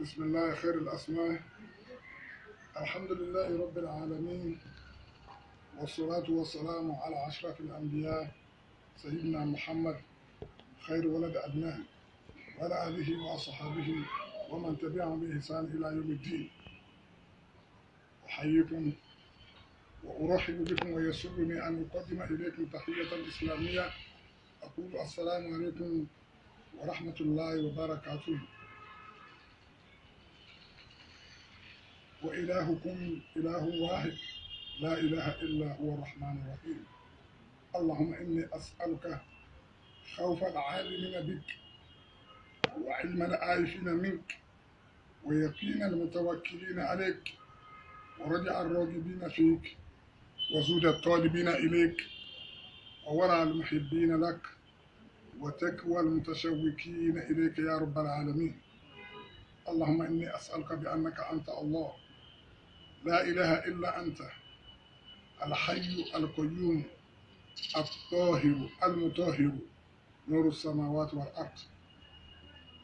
بسم الله خير الأسماء. الحمد لله رب العالمين، والصلاة والسلام على أشرف الأنبياء سيدنا محمد خير ولد أدناه وعلى آله وصحبه ومن تبعهم بإحسان إلى يوم الدين. أحييكم وأرحب بكم ويسرني أن أقدم إليكم تحية إسلامية. أقول السلام عليكم ورحمة الله وبركاته. وإلهكم إله واحد لا إله إلا هو الرحمن الرحيم. اللهم إني أسألك خوف العالمين بك وعلم العائشين منك ويقين المتوكلين عليك ورجع الراغبين فيك وزود الطالبين إليك وورع المحبين لك وتكوى المتشوقين إليك يا رب العالمين. اللهم إني أسألك بأنك أنت الله لا إله إلا أنت الحي القيوم الطاهر المطهر نور السماوات والأرض.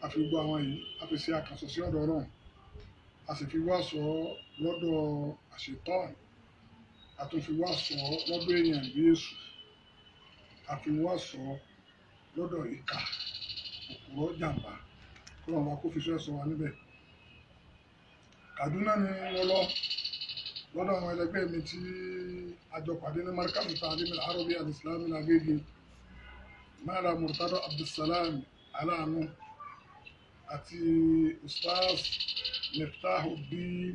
àfi gbọ́ àwọn yìí àfi ṣe àkànṣe sí ọ̀dọ̀ Ọlọ́run, a sì fi wá sọ lọ́dọ̀ àṣetán, a tún fi wá sọ lọ́dọ̀ èèyàn bí èṣù, a fi wá sọ lọ́dọ̀ ìkà òkúrọ̀ jàǹbá kó lọ́wọ́ kó fi ṣẹ́ sọ wa níbẹ̀. Kaduna ni mo lọ́dọ̀ àwọn ẹlẹgbẹ́ mi tí a jọ pàdé ní Markazu Ta'lim al-Arabi al-Islami Agége, Mala Murtada Abdulsalam Aláàánú àti Ustaz Miftahuddin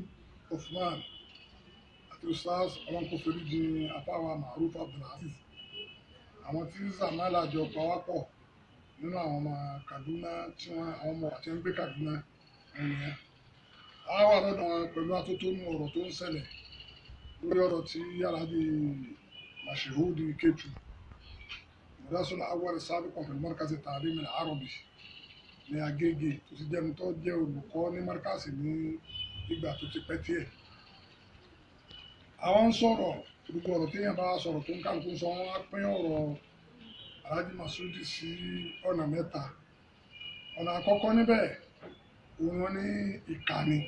Uthman àti Ustaz ọlọ́nkọ́fẹ́ríjì afáwa Maruf Abdulaziz. Àwọn tí Zamala jọ pawápọ̀ nínú àwọn ọmọ Kaduna tí àwọn ọmọ àti ń gbé Kaduna ẹnìyẹn. A wà lọ́dọ̀ wọn pẹ̀lú atótónu ọ̀rọ̀ tó ń ṣẹlẹ̀ lórí ọ̀rọ̀ tí Alhaji Mashihudi Ketu Mudasul Awwal Sabiqan fil Markazi Ta'lim al-Arabi ní Agége tó ti jẹ́nu tó jẹ́ olùkọ́ ní Markazi ní ìgbà tó ti pẹ́ tiẹ̀. Àwọn ń sọ̀rọ̀ gbogbo ọ̀rọ̀ téèyàn bá sọ̀rọ̀ tó ń kálukú sọ wọn á pín ọ̀rọ̀ Alhaji Masudi sí ọ̀nà mẹ́ta. Ọ̀nà àkọ́kọ́ níbẹ̀ wọ́n ní ìkànnì,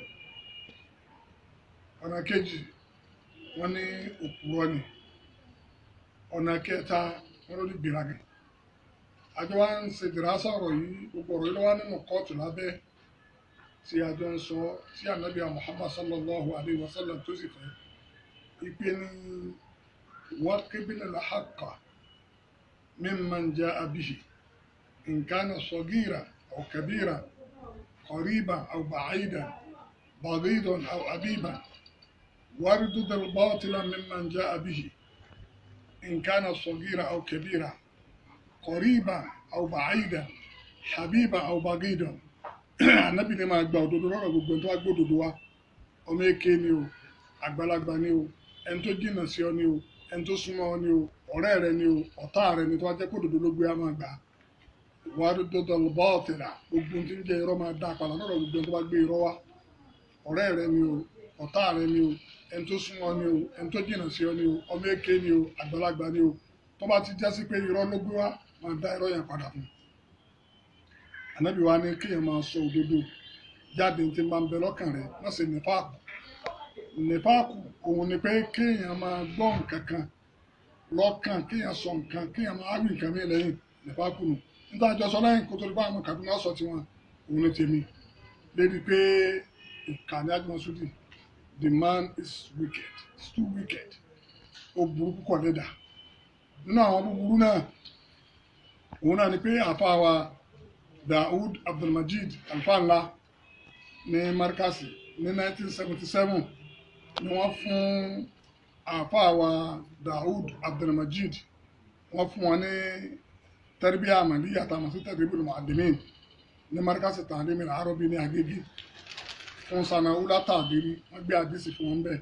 ọ̀nà kejì wọ́n ní òpùrọ́ ni, ọ̀nà kẹta wọ́n ló ní gbìràgì. Àjọ wa ń ṣe dìrásà ọ̀rọ̀ yìí, gbogbo ọ̀rọ̀ yìí ló wá nínú kóòtù lábẹ́ tí àjọ ń sọ tí ànábì Muhammad sallallahu alayhi wa sallam tó sì fẹ́ ìpè ní waqbil al-haqqa mimman ja'a bihi in kana saghira aw kabira قريبا أو بعيدا بغيضا أو أبيبا واردد الباطل ممن جاء به إن كان صغيرا أو كبيرا قريبا أو بعيدا حبيبا أو بغيضا. Ànábì ní máa gba òdodo lọ́rọ̀ gbogbo ẹni tó wá gbódodo wá, ọmọ èké ni o, àgbàlagbà ni o, ẹni tó jìnnà sí ọ ni o, ẹni tó súnmọ́ ọ ni o, ọ̀rẹ́ rẹ ni o, ọ̀tá rẹ ni tó wá jẹ́ kó òdodo ló gbé á máa gbà á. Waridud al-batil gbogbo tí ń jẹ́ irọ́ máa dá apàlà lọ́rọ̀ gbogbo tó bá gbé irọ́ wá. Ọ̀rẹ́ rẹ ni o, ọ̀tá rẹ ni o, ẹni tó súnmọ́ ni o, ẹni tó jìnnà sí ọ ni o, ọmọ èké ni o, àgbàlagbà ni o, tó bá ti jẹ́ sí pé irọ́ ló gbé wá máa dá irọ́ yẹn padà fún. Ànábì wa ní kéèyàn máa sọ òdodo jáde tí máa ń bẹ lọ́kàn rẹ̀, má ṣe nífàkù. Nífàkù òun ni pé kéèyàn máa gbọ́ nǹkan kan lọ́kàn, kéèyàn sọ nǹkan, kéèyàn máa wí nǹkan mí lẹ́yìn, nífàkù nù. Nígbà àjọ sọ lẹ́yìn kó tó di bá àwọn Kaduna sọ tiwọn òun ní tèmi lédi pé ìkànnì Alhaji Masudi, the man is wicked, it's too wicked, ó burú púpọ̀ lẹ́dà. Nínú àwọn búburú náà òun náà ni pé àfa wa Daoud Abdulmajid alfanla ní Markazi ní 1977 ni wọ́n fún àfa wa Daoud Abdulmajid wọ́n fún wọn ní Tarbiya Amaliya tá a mọ̀ sí Tadribul Muallimin ní Markazi Ta'lim al-Arabi ní Agége fún Sana'ula Tadiri. Wọ́n gbé àdìsí fún wọn bẹ́ẹ̀,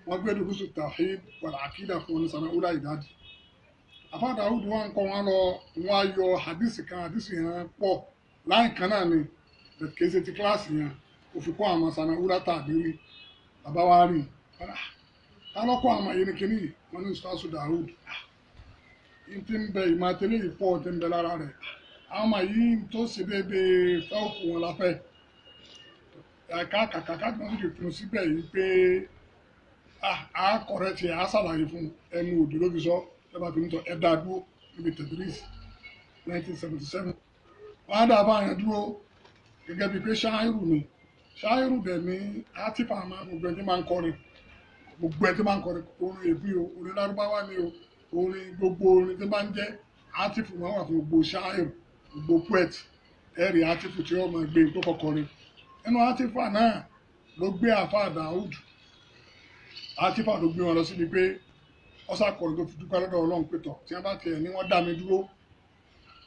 wọ́n gbé durusu Tawhid wal Aqida fún wọn ní Sana'ula Idadi. Àfá Daoud wọn kọ́ wọn lọ, wọ́n á yọ àdìsí kan, àdìsí yẹn pọ̀ láì kan náà ni kì í ṣe ti kíláàsì yẹn kò fi kọ́ àwọn Sana'ula Tadiri. Bàbá wa rí ta lọ́kọ́ àwọn yìí ní kíní wọ́n ní Ustaz Daoud tí ń bẹ ìmọ̀ àtẹlẹ́ ìpọ̀ tí ń bẹ lára rẹ̀ àwọn ọmọ yìí tó ṣe déédéé fẹ́ọ̀kù wọn la fẹ́ kàkà tí wọ́n sì lè fún síbẹ̀ yìí pé a kọ̀rẹ́ tiẹ̀ a ṣàlàyé fún ẹnu òdì ló fi sọ lọ́ba fi ń tọ́ ẹ̀dá dúró níbi tẹ̀dírís 1977 wọ́n á dà bá yẹn dúró gẹ́gẹ́ bíi pé ṣáírù ni ṣáírù dẹ̀ ní átífà máa gbogbo ẹni tí máa ń kọrin orin èbí o orin lárúbáwá ni o orin gbogbo orin tí máa ń jẹ́ átífù máa wà fún gbogbo ṣáírù gbogbo poet ẹ̀rì átífù tí wọ́n máa gbé tó kọkọrin nínú átífà náà ló gbé àfáà Dáúdù átífà ló gbé wọn lọ síbi pé ọ̀sàkọ̀rọ̀ tó fi dúpẹ́ lọ́dọ̀ Ọlọ́run pé tọ̀ tí wọ́n bá tiẹ̀ ní wọ́n dá mi dúró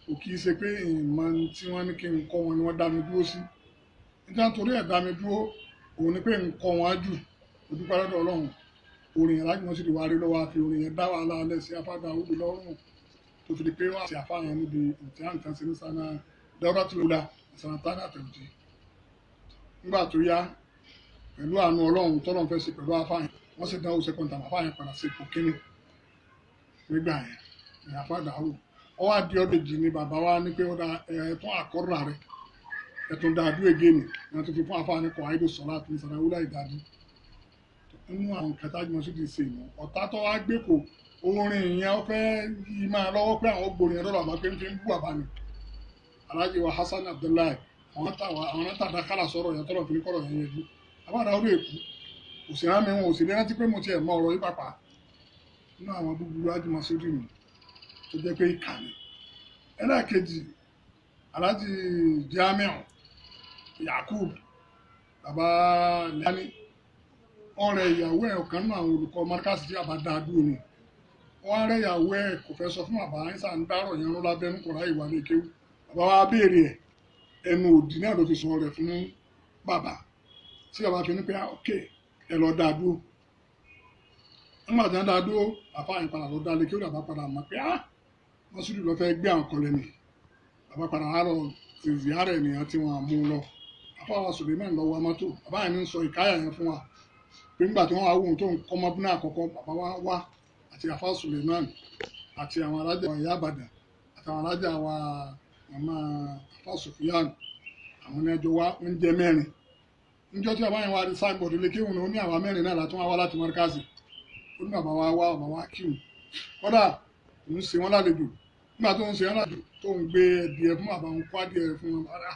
kò kì í ṣe pé ìmọ̀ tí wọ́n ní kí n kọ́ wọn ni wọ́n dá mi dúró sí nígbà torí ẹ̀ dá mi dúró òun ni pé n kọ́ wọn á jù ó dúpẹ́ lọ́dọ̀ Ọlọ́run orin yẹn láti wọ́n sì lè wá rí lọ́wọ́ àfi orin yẹn dá wàhálà alẹ́ sí àfáà Dáúdù lọ́rùn tó fi di pé wọ́n àti àfáà yẹn níbi ìtìhàn kan sí ní sanna Dawratul Ula sanatana àtẹ̀wòjì nígbà tó yá pẹ̀lú àánú Ọlọ́run tọ́lọ́run fẹ́ ṣe pẹ̀lú àfáà yẹn wọ́n sì dánwò sẹ́kọ̀ǹtà àfáà yẹn padà sí ipò kíní nígbà yẹn ní àfáà Dáúdù ó wá di ọdún jì ní bàbá wa ní pé ó da ẹ̀tún àkọ́rà rẹ̀ ẹ̀tún dáadú ègé ni wọ́n ti fi fún àfáà ní kọ̀ àìdò sọ̀rọ̀ àti ìsàlẹ̀ wúlà ìdájú nínú àwọn kẹta jùmọ̀ sí ti ṣe ìmọ̀ ọ̀tá tó wá gbé kò orin ìyẹn ó fẹ́ yí máa lọ́wọ́ pé àwọn gbòòrìn ẹ̀rọ àbá pé ń fi ń bú àbá ni Alhaji wa Hasan Abdullahi àwọn tàdá kálà sọ̀rọ̀ yẹn tọ́lọ̀ fi ní kọ́rọ̀ yẹn yẹn jú àbára orí èkú òsì rámi wọn òsì ní rántí pé mo tiẹ̀ mọ ọ̀rọ̀ yí pàpà nínú àwọn búburú ájúmọ̀ sí rí mi tó jẹ́ pé ìkànnì ẹlẹ́ẹ̀kejì Alhaji Jamiu Yakub bàbá lẹ́ni ọ̀rẹ́ ìyàwó ẹ̀ ọ̀kan nínú àwọn olùkọ́ márkàsì tí àbá dáa dúró ni wọ́n rẹ́ ìyàwó ẹ̀ kò fẹ́ sọ fún bàbá ẹ̀ńsà ń dárọ̀ yẹn rún lábẹ́nú kọ̀ọ̀rá ìwà ní kéwù bàbá wa béèrè ẹ̀ ẹnu òdì náà ló fi sọ rẹ̀ fún bàbá tí bàbá fi ní pé ok ẹ lọ dáa dúró nígbà tí wọ́n dáa dúró àfa yẹn padà lọ dá lé kéwù bàbá padà mọ̀ pé wọ́n sì lọ fẹ́ gbé àwọn kọlẹ̀ ni bàbá padà àárọ̀ ìyá rẹ̀ nìyẹn tí wọ́n mú lọ àfa wa Suleiman lọ wa mọ́tò bàbá yẹn ń sọ ìkáyà yẹn fún wa pé nígbà tí wọ́n wá wóhun tó ń kọ́ mọ́bínà àkọ́kọ́ bàbá wa wá àti àfa Suleiman àti àwọn alájà wa ìyá Àbàdàn àtàwọn alájà wa màmá àfa Sufiyan àwọn ní ẹjọ́ wa ń jẹ mẹ́rin níjọ́ tí bàbá yẹn wá rí sáìbọ̀dù lé kéwòn ó ní àwa mẹ́rin náà látún wá láti mọ́ríkàsì ó ní bàbá wa wá bàbá wa kíwòn kọ́dà ń ṣe wọ́n lálejò nígbà tó ń ṣe wọ́n lálejò tó ń gbé ẹdìẹ fún bàbá ń kó adìẹ fún wọn bàbá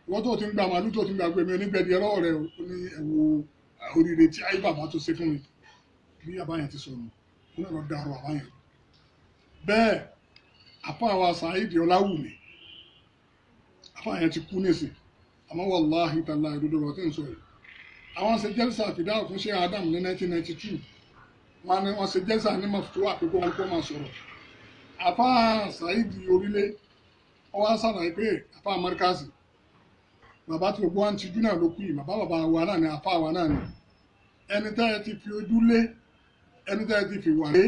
ìwọ́n tó ti ń gba màálù tó ti ń gba gbẹmí onígbẹ̀dìẹ lọ́wọ́ rẹ̀ ó ní ẹ̀wọ̀ oríire tí ayé bàbá tó ṣe fún mi bí bàbá yẹn ti sọnù ó náà lọ dàrú bàbá yẹn bẹ́ẹ̀ àfa wa Saheed Ọláwùmí àfa yẹn ti kú nísìn àmọ́ wàláhì tàlá ìdodo rọ̀ tí ń sọ yìí àwọn ṣe jẹ́rìsà fìdáwò fún ṣé Adam ní 1992 wọ́n ṣe jẹ́rìsà ní mọ̀tò àpékò wọn kó máa sọ̀rọ̀ àfa Saheed orílẹ̀ ọ wá sàlàyé pé àfa Amárikàsì bàbá tí gbogbo wa ń tijú náà ló kú yìí bàbá wa náà ni àfa wa náà ni ẹni tẹ́ ẹ ti fi ojú lé ẹni tẹ́ ẹ ti fi wà lé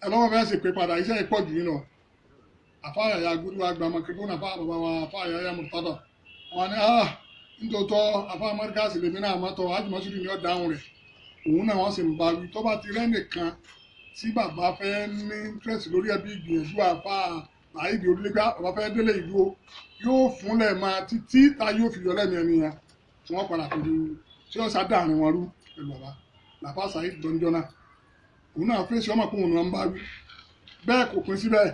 ẹ lọ́wọ́ fẹ́ sì pé padà iṣẹ́ ìpọ̀ jù yín lọ àfa àyà gúdú wa gba mọ̀kẹ́kọ́ náà àfa bàbá wa àfa àyà Murtada wọn ni nítòótọ́ àfa Amárikàsì lèmi náà mọ́tọ́ ájùmọ́sílù ni ó dáhùn rẹ̀ òun náà wọ́n sì ń bá wí tó bá ti rẹ́ nìkan tí bàbá fẹ́ ní interest lórí ẹbí ìgbìyànjú àfa Saheed orílẹ̀-èdè bàbá fẹ́ délé ìlú yóò fúnlẹ̀ máa títí ta yóò fi yọ lẹ́nu ẹni yẹn tí wọ́n padà pẹ̀lú tí wọ́n ṣàdáàrin wọn rú pẹ̀lú bàbá làbá Saheed dọ́njọ́ náà òun náà fèsì ọmọ kóhùn ni wọ́n ń bá wí bẹ́ẹ̀ kò pín síbẹ̀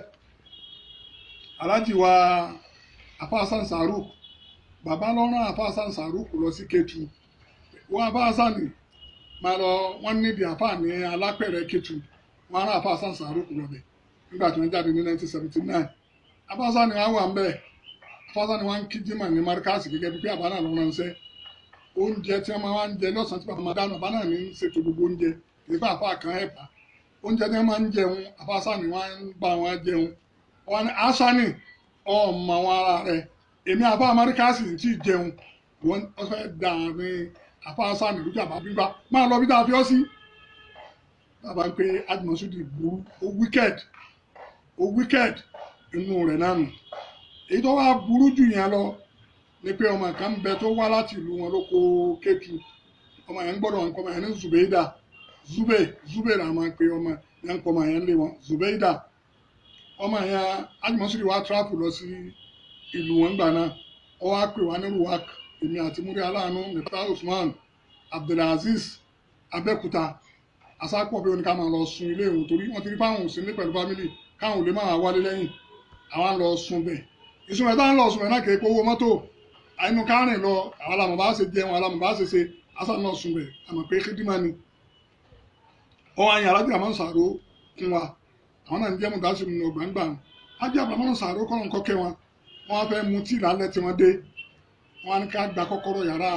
Alhaji wa àfa Hasan Saruk bàbá lọ́rùn àfa Hasan Saruk lọ sí Kétu wọ́n àfa Hasan máa lọ wọ́n níbi àfa ní alápẹ̀rẹ̀ Kétu wọ́n ará àfa Hasan Saruk lọ́bẹ̀ nígbà tí wọ́n jáde ní 1979 àfa Hasan ni wọ́n wà ń bẹ̀ àfa Hasan ni wọ́n ń kí jimá ní Márkàsì gẹ́gẹ́ bí pé àbá náà lọ́rùn ránṣẹ́ oúnjẹ tí wọ́n máa ń jẹ lọ́sàn-án tí bàbá máa dáná àbá náà ní ṣètò gbogbo oúnjẹ nípa àfa kan ẹ̀bà oúnjẹ tí wọ́n máa ń jẹun àfa Hasan ni wọ́n ń bá wọn jẹun wọn ni Hasani ọmọ wọn ara rẹ̀ èmi àfa Amárikàsì tí ì jẹun wọn fẹ́ dà ní àfa Hasan lójú àbá bíbá máa lọ bí tá a fi ọ́ sí bàbá ń pé ájùmọ̀sídì burú ó wicked inú rẹ̀ náà nù èyí tó wá burú jù yẹn lọ ni pé ọmọ kan bẹ tó wá láti ìlú wọn ló kó Kétu ọmọ yẹn ń gbọ́dọ̀ nǹkan ọmọ yẹn ní Zubeida Zube là máa pe ọmọ yẹn ń kọ́ ọmọ yẹn lé wọn Zubeida ọmọ yẹn ájùmọ̀sídì wá tíráàpù lọ sí ìlú wọn gbà náà ó wá pè wá ní ruwak èmi àti múrí aláàánú mẹ́ta Usman Abdulaziz Abẹ́òkúta asápọ̀ pé oníkà máa lọ sun ilé ìwọ̀n torí wọ́n ti rí fáwọn òsín ní pẹ̀lú fámìlì káwọn ò lè máa wálé lẹ́yìn àwọn lọ sun bẹ̀ ìsunmọ̀ táwọn lọ sun bẹ̀ náà kéèkó owó mọ́tò àìnú kárìn lọ àwọn alamọ̀ bá ṣe jẹun alamọ̀ bá ṣe ṣe asá náà sun bẹ̀ àmọ̀ pé kídímà ni ọwọ́ àyìn alájà máa ń sàró fún wa àwọn náà ń jẹ́ mọ̀dásí nínú ọgbàǹgbà ájá àbá máa ń sàró kọ́nà kọ́kẹ́ wọn wọ́n fẹ́ mu tí ìlàlẹ́ tí wọ́n dé wọ́n á ní ká gba kọ́kọ́rọ́ yàrá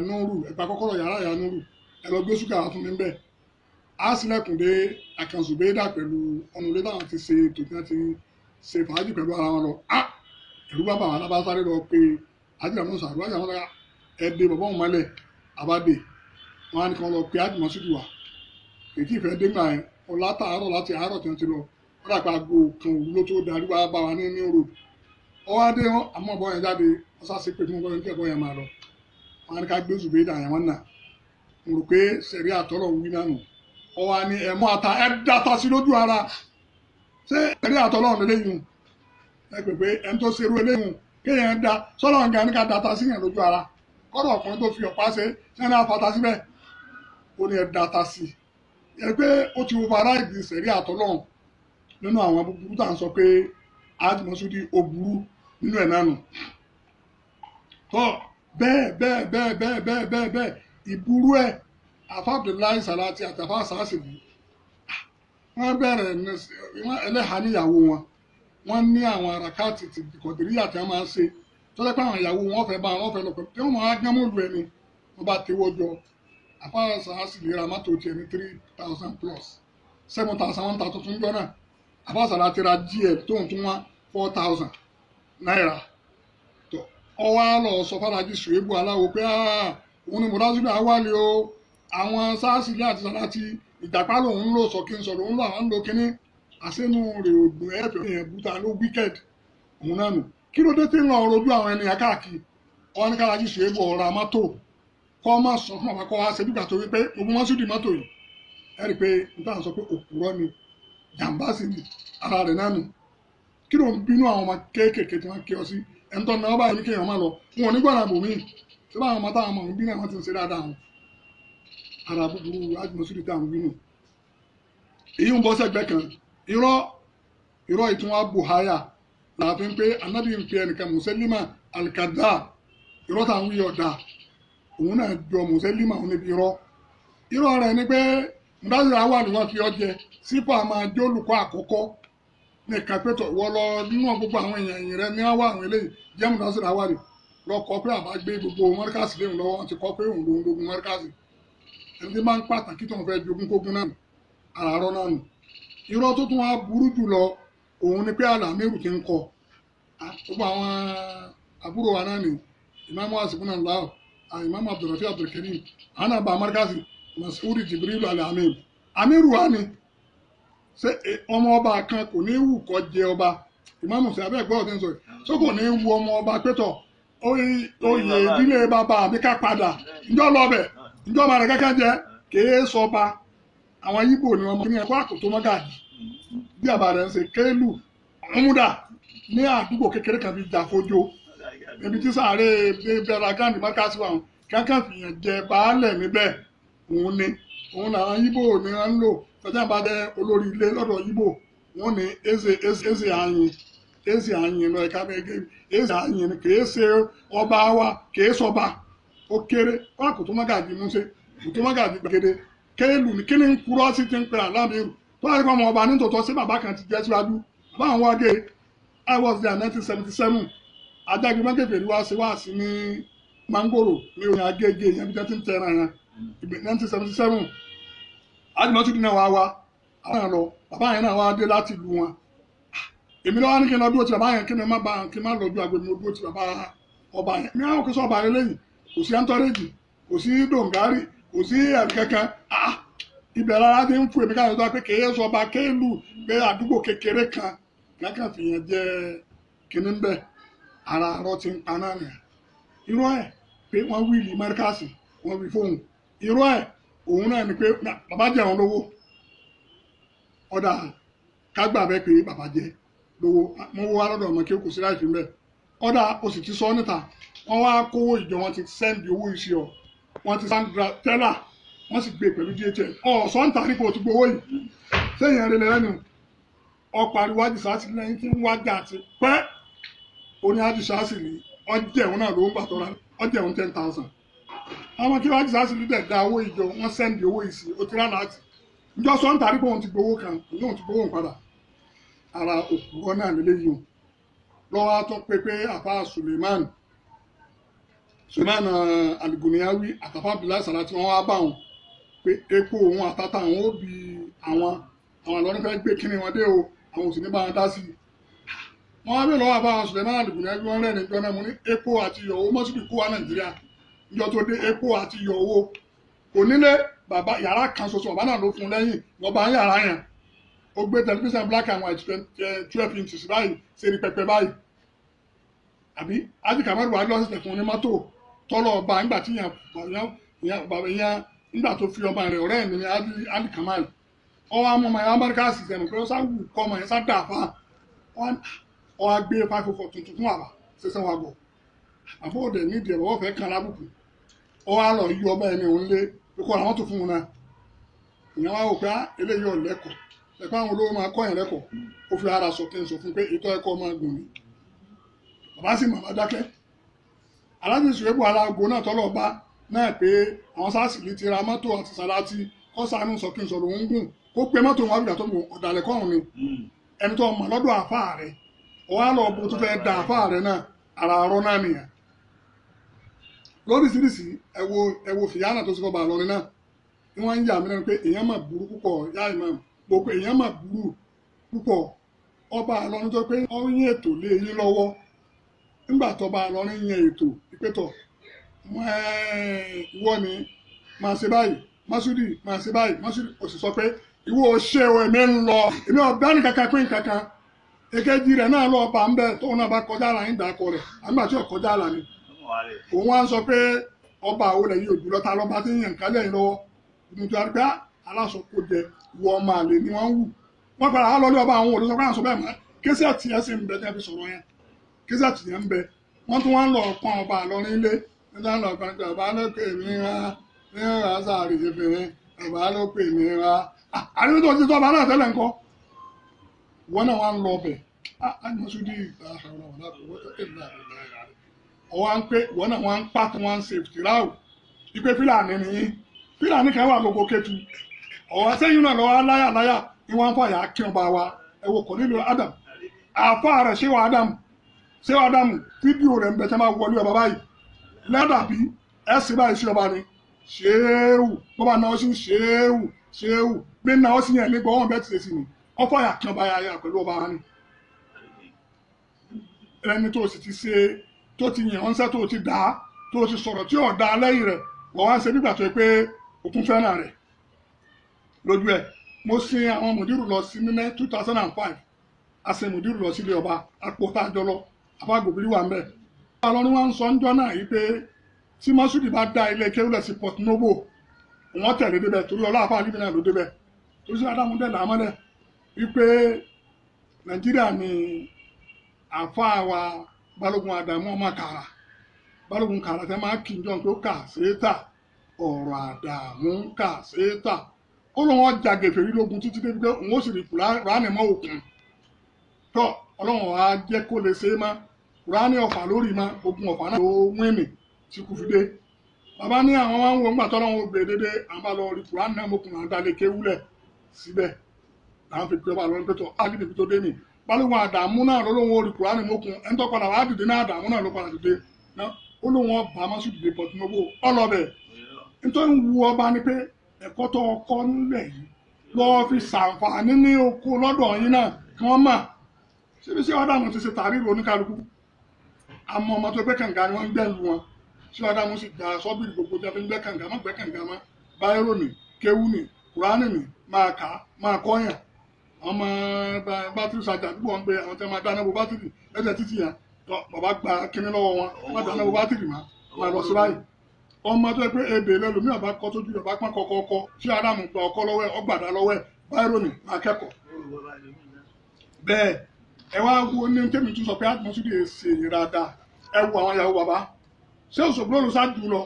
Núrù ẹ̀gbà kọ́kọ́rọ́ yàrá ìyá Núrù ẹ lọ gbé ṣúgà fún mi bẹ́ẹ̀ á sílẹ̀kùn dé àkànṣùbẹ́dà pẹ̀lú ọ̀nà ilé táwọn ti ṣe ètò tí wọ́n ti ṣe fàájì pẹ̀lú ara wọn lọ ẹ̀rú bàbá àwọn alábàásáré lọ pé ájìmọ̀ sàrò ájìmọ̀ sàrò ẹ̀dẹ̀ bàbá wọn mọ́lẹ̀ àbádé wọn á ní kan lọ pé ájìmọ̀ sídìí wà kìkì ìfẹ́ dé gbà yẹn wọn látàárọ̀ láti àárọ̀ tí wọ́n ti lọ wọ́n dàgbà aago kan òru ló tó darí wá bá wa ní road ọwọ́ adé wọn àmọ́ ọ̀bọ yẹn jáde wọ́n sá sí pé fún ọgbọ́n kẹ́kọ̀ọ́ yẹn máa lọ wọn á ní ká gbé zùbẹ́dà yẹn wọn nà mo rò pé sẹ̀rí àtọ́lọ̀ ń wí náà nù ọwọ́ á ní ẹ̀mọ́ ata ẹ̀ data sí lójú ara ṣé sẹ̀rí àtọ́lọ̀ ń léyìn ẹ pè pé ẹni tó ṣerú eléyìn kéèyàn da sọ́lọ̀ ń ga ní ká data sí yẹn lójú ara kọ́dọ̀ ọkùnrin tó fi ọ̀pá ṣe sẹ́ni àfàtà síbẹ̀ ó ní ẹ̀ data sí ẹ pé ó ti override sẹ̀rí àtọ́lọ̀ nínú àwọn búburú tá à ń sọ pé àjùmọ̀sódì ó burú nínú ẹ̀ náà nù tó bẹ́ẹ̀ ìburú ẹ̀ àfa Abdullahi Salati àti àfa Sàásìbì wọ́n bẹ̀rẹ̀ ẹlẹ́hà níyàwó wọ́n ní àwọn àràkáàtì ti kọ̀dìríyà tí wọ́n máa ń ṣe tó lẹ́pẹ́ àwọn ìyàwó wọn fẹ́ bá wọn fẹ́ lọ pẹ̀lú tí wọ́n máa gán mọ́lù ẹni wọ́n bá tewọ́ jọ àfa Sàásìbì ra mọ́tò tiẹ̀ ní 3,000 plus 7,000 1,000 tuntun jọ náà àfa Salati ra GL tóun tún wá 4,000 náírà tó ọwọ́ á lọ sọ fàdájì Ṣùwébù aláwo pé òun ni mọ̀dásílẹ̀ àwálé o àwọn Sàásìbì àti Salati ìjàpá lòun ń lò sọ kí n sọ lòun lò àwọn ń lo kínní àṣẹnu rè ògùn ẹ̀fẹ̀ yẹn búta ló wicked òun náà nù kí ló dé tí ń lọ rojú àwọn ènìyàn káàkiri wọn ní Fàdájì Ṣùwébù ọ̀rọ̀ mọ́tò kọ́ má sọ fún àwọn akọ́wá ṣe dúkà tó wí pé gbogbo wọn sì di mọ́tò yìí ẹ rí i pé n táwọn sọ pé òpùrọ́ ni jàǹbá sì ni ara rẹ̀ náà nù kí ló ń bínú àwọn ọmọ kéékèèké tí wọ́n kí ọ sí ẹni tó náà báyìí ní kéèyàn má lọ wọn ò ní gbọ́dọ̀ bòmíì tí báwọn ọmọ táwọn ọmọ bí náà wọ́n ti ń ṣe dáadáa wọn ara búburú àjùmọ̀sídìí táwọn bínú èyí ń bọ́ sẹ́gbẹ́ kan irọ́ ìtún wa buhaya láàfin pé anábì ń pe ẹnìkan Musailima al-Kadhdhab irọ́ táwọn wí ọ̀dà òun náà jọ Musailima òun níbi irọ́ rẹ̀ ni pé Mudasiru Awal ni wọ́n fi ọ jẹ sípò àmọ́ ajé olùkọ́ àkọ́kọ́ nìkan pé wọ́n lọ nínú gbogbo àwọn èèyàn ẹ̀yìn rẹ̀ ní wá àwọn eléyìí jẹ́ Mudasiru Awal lọ́kọ́ pé àbá gbé gbogbo mọ́ríkàsì léwu lọ́wọ́ wọn ti kọ́ pé òun lòun lógun mọ́ríkàsì ẹni tí máa ń pàtàkì tó ń fẹ́ jogún kógun náà àràárọ̀ náà nù irọ́ tó tún wá burú jù lọ òun ni pé Alamiru ti ń kọ gbogbo àwọn àbúrò wa náà ni Imam Hasbunallah Imam Abdulrafi Abdulkarim àwọn àbá mọ́ríkàsì Mas'udi Jibril Alamiru Amiru wa ni ṣé ọmọ ọba kan kò ní wù kó jẹ ọba Imam Musa abẹ́ ẹ̀gbọ́n ọ̀tẹ́ ń sọ ṣé kò ní wù ọmọ ọba pẹ́tọ̀ oyè ìdílé bàbá mi ká padà ǹjọ́ lọ́bẹ̀ ǹjọ́ ọba rẹ̀ kẹ́kẹ́ jẹ kèé sọba àwọn Yíbò ni wọn mọ ní ẹ̀kọ́ àkótó mọ́gàdì bí àbá rẹ̀ ń ṣe kéèlù ọmúdà ní àdúgbò kékeré kan fi jà fojo ibi tí sáré bẹ̀rẹ̀ gáàdì mọ́kàsí wa kankan fìyàn jẹ baálẹ̀ níbẹ̀ òun làwọn Yíbò ni wọ́n ń lò tọ́jà bá dé olórí ilé lọ́dọ̀ Yíbò wọ́n ní eze àyìn lọ ẹ̀ka bẹ́ẹ̀ eze àyìn ni kèé ṣe ọba wa kèé sọba ó kéré wọn àkótó mọ́gàdì mú ṣe àkótó mọ́gàdì gbàgede kéèlù ní kíni ń kúrọ́ sí ti ń pè Alamiru tó wà nípa ọmọ ọba nítòótọ́ sí bàbá kan ti jẹ́ síwájú bàbá àwọn wágé I was there 1977 adágbé mọ́gẹ́fẹ̀ẹ́ wá sí ní Mangoro ní orin Agége yẹn bí wọ́n ti ń tẹ́ra yẹn 1977 Àjùmọ̀sídìí náà wá àwọn lọ bàbá yẹn náà wá dé láti ìlú wọn èmi lọ́wọ́ ní kí n lọ dúró ti bàbá yẹn kí n má lọ ju àgbẹ̀ mi dúró ti bàbá ọba yẹn mi àwọn kò sọ ọba yẹn lẹ́yìn kò sí ẹntọ́rẹ́jì kò sí dòǹgárì kò sí ẹ̀rí kankan ibẹ̀ rárá ti ń fún èmi káyọ̀ tó pé kèé sọ ọba kéèlù pé àdúgbò kékeré kan kankan fìyàn jẹ kíní bẹ́ẹ̀ ara àrọ́ ti ń pa náà nìyà irọ́ ẹ̀ pé wọ́n wíìlì mẹ́ríkàsì wọ́n wí fóun irọ́ ẹ̀ òun náà ni pé bàbá jẹ́ àwọn lówó ọ̀dà kágbà bẹ́ẹ̀ pé bàbá jẹ́ lówó mo wá lọ́dọ̀ ọmọ kí o kò sí láì fi ń bẹ̀ kọ́dà o sì ti sọ níta wọ́n wá kówó ìjọ wọn ti sẹ́ndì owó iṣẹ́ ọ wọ́n ti sandra tẹ́là wọ́n sì gbé pẹ̀lú DHL sọ́ńtà nípa òtún gbowó yìí sẹ́yìn ẹ̀rẹ́ lẹ́nu ọ̀pọ̀ àríwá àdìsáàsì lẹ́yìn tí ń wájà àti pẹ́ oní àdìsáàsì ní ọjẹun náà ló ń gbà tọ́ra ọjẹun 10,000 àwọn kí wọ́n àdìsáàsì ní dẹ̀ da owó ìjọ wọ́n sẹ́ndì owó ìsì ó ti rà láti ìjọ sọ́ńtà nípa òun ti gbowó kan òun ti gbowó padà ara òpùrọ̀ náà lélẹ́yìí lọ́wọ́ tó pé àfa Suleiman Aligoniyawi àtàfà Abdullahi Salati wọn wá bá wọn pé epo òun àtàtà àwọn ó bi àwọn àlọ́ní fẹ́ gbé kíní wọn dé o àwọn òsì ní bá wọn dá sí i wọn wá bí lọ́wọ́ àbá Suleiman Aligoniyawi wọn rẹ̀ níjọ́ náà mo ní epo àti iyọ̀ owó mọ́sídìí kó wa Nàìjíríà níjọ́ tó dé epo àti iyọ̀ owó kò nílé bàbá yàrá kan ṣoṣo bàbá náà ló fún lẹ́yìn wọn bá ń yàrá yẹn ó gbé tẹlifíṣàn black and white 12 inches báyìí ṣe ní pẹpẹ báyìí àbí ajikamadu wa lọ́sẹ̀ fún ní mọ́tò tọ́lọ̀ ọba nígbà tí nígbà tó fi ọba rẹ̀ ọ̀rẹ́ mi ní alikamal ọwọ́ amọ̀ ọmọ yẹn amẹ́ríkà sì sẹ́nu pé ó sáwù kọ́ ọmọ yẹn sá dà fà ọwọ́ gbé 504 tuntun fún àbá ṣẹṣẹ wa gbọ̀ àbọ̀ òde nídìí ẹ̀rọ ọ̀fẹ́ kan lábùkù ọwọ́ àlọ́ yí ọba ẹni òun lé kó àwọn tó fún un náà ìyẹn wá wò pé eléyìí ọ̀lẹ́kọ̀ọ́ ẹ̀kọ́ àwọn olówó máa kọ́ yẹn lẹ́kọ̀ọ́ ó fi ara sọ kí n sọ fún pé ìtọ́ ẹ̀kọ́ máa gùn mí bàbá sì màmá dákẹ́ aláàjì Ṣùwẹ́bù aláàgó náà tọ́lọ̀ bá náà pé àwọn sáàsì ti ra mọ́tò àti Sàláàtì kọ́ sàánú sọ kí n sọ̀rọ̀ òun gùn kó pe mọ́tò wọn àbíjà tó mọ ọ̀dàlẹ̀ kọ́ òun ni ẹni tó mọ̀ lọ́dọ̀ àfáà rẹ̀ ọwọ́ àlọ́ bó tó fẹ́ da àfáà rẹ̀ náà ara ọ̀rọ̀ náà nìyẹn lóríṣiríṣi ẹwo fìyànà tó sì kọ́ bá lọ́rin náà ni wọ́n ń yà mí lẹ́nu pé èèyàn mà burú púpọ̀ yá ìmọ̀ gbogbo èèyàn mà burú púpọ̀ ọba àlọ́rin tó pé ọ̀rìn ètò lé yín lọ́wọ́ nígbà tó bá àlọ́rin yẹn ètò ìpẹ́tọ̀ ìwọ ni máa ṣe báyìí Masudi máa ṣe báyìí Masudi ó sì sọ pé ìwọ ṣe o èmi ń lọ èmi ọ̀bẹ ní kankan pín kankan èkejì rẹ̀ náà lọ bá ń bẹ̀ tóun náà bá kọjá àlà ń dàkọ rẹ̀ àgbà tí ò kọjá àlà ni òun wá ń sọ pé ọba àwọn ẹ̀yìn òjò lọ́ta lọ́ba tí ń yàn kálẹ̀ yìí lọ́wọ́ nítorí pé aláṣọ kò jẹ wọ ọmọ àlè ni wọ́n wù wọ́n padà á lọ ní ọba àwọn òdòdó sọ pé àwọn sọ bẹ́ẹ̀ mọ́ késẹ́ẹ̀tì yẹn sì ń bẹ tí wọ́n fi sọ̀rọ̀ yẹn késẹ́ẹ̀tì yẹn ń bẹ wọ́n tún wá ń lọ pọn ọba àlọ́rin ilé nígbà lọ pọn ọba ló pè mí wá ní ọ̀rọ̀ àṣàrì ìfẹ́ ọba ló pè mí wá àríwí tó ti tọ́ ọba náà tẹ́lẹ̀ ńkọ́ wọ́n náà wá ń lọ bẹ̀ Masudi ọwọ́ ń pé wọ́n náà wọ́n ń pàtó wọ́n ń ṣe fìtìláwò ìpè Fúlàní nìyí Fúlàní kan wà gbogbo Kétu ọ̀wọ́ sẹ́yìn náà lọ́wọ́ láyàláyà ni wọ́n ń fàyà kí ọba wa ẹ̀wọ̀ kò nílò Adam àfa rẹ̀ ṣéwà Ádámù fídíò rẹ̀ ń bẹ̀ tẹ́ máa wọlé ọba báyìí lẹ́dàbí ẹ̀sìn báyìí sí ọba ni ṣéwù bọ́bá náà sí ṣéwù bí náà sí yẹn nígbà wọ́n bẹ́ẹ̀ ti sí ni wọ́n fàyà kí ọba yà pẹ̀lú ọba wa ni ẹni tó sì ti ṣe tó ti yàn ọ́nṣẹ́ tó ti dá tó ti sọ̀rọ̀ tí ò dá lẹ́yìn rẹ̀ wọ́n wá ń ṣe nígbà tó yẹ pé òkun fẹ́ràn rẹ̀ lójú ẹ̀ mo sin àwọn mùdírù lọ sí ní 2005 a sin mùdírù lọ sílé ọba apòtá àjọlọ àbágbòbírí wà ń bẹ̀. Ìlọrin wa ń sọ ńjọ́ náà yìí pé tí Masudi bá dá ilé kéwúlẹ̀ sí Port Novo wọ́n tẹ̀lé débẹ̀ torí ọlọ́àfà níbi náà ló débẹ̀ torí sí Adamu dẹ̀ làmọ́lẹ̀ wípé Nàìjíríà ni àfa wa Balógun Adamu ọmọ Kàrà Balógun Kàrà tẹ́ máa kí n jọ pé ó kà séétà ọ̀rọ̀ Adamu kà séétà ó lóun ọjà gèfèrí lógun títí débi pé òun ó sì rí Kùránì mọ́ òkun tọ́ Ọlọ́run wa jẹ́ kó lè ṣe é mọ́ Kùránì ọ̀fà lórí mọ́ ogun ọ̀fà náà ló wíìnì tí kú fi dé bàbá ní àwọn máa ń wo ńgbà tọ́lọ́run gbé dédé àwọn bá lọ rí Kùránì náà mọ́kùnrin àdálé kéwúlẹ̀ síbẹ̀ làwọn fi pé ọba lọ́nà pé tọ́ ágídé fi tó dé nì Balógun Adamu náà ló lóun ó rí Kùránì mọ́kùn ẹni tó padà wàá dìde náà Adamu náà ló padà dìde ó lóun ọba Masudi dìde Port Novo ọlọ́bẹ̀ nítorí wu ọba ni pé ẹ̀kọ́ tó ọkọ́ nílẹ̀ yìí lọ́ọ́ fi ṣàǹfààní ní oko lọ́dọ̀ yín náà kí wọ́n mà síbi sí Adamu ti ṣe tàrí oníkálukú àmọ́ ọmọ tó gbẹ́ kànga ni wọ́n ń gbẹ́lu wọn sí Adamu sì gba sọ́bìrì gbogbo tí a fi ń gbẹ́ kànga má gbẹ́ kànga má báyìí ní kéwú ní Kùránì ní máa kà á máa kọ́yàn ọmọ bátìrì sàjà àdúgbò wọn gbé àwọn tí wọn máa dáná bo bátìrì lẹ́sẹ̀ títì yẹn bàbá gba kíní lọ́wọ́ wọn wọn dáná bo bátìrì máa lọ sí báyìí ọmọ tó yẹ pé ebè lẹ́lòmíì ọba kọ́ tójú ọba pọ́n kọ́kọ́ sí Adamu gba ọkọ́ lọ́wọ́ ẹ̀ ọgbàdá lọ́wọ́ ẹ̀ báyìí ní máa kẹ́kọ̀ọ́ bẹ́ẹ̀ ẹ wá wo ní tẹ́mi tún sọ pé àtúnṣe lè ṣe èyí dáadáa ẹ wo àwọn ìyàwó bàbá ṣé Òṣogbo ló sá jù lọ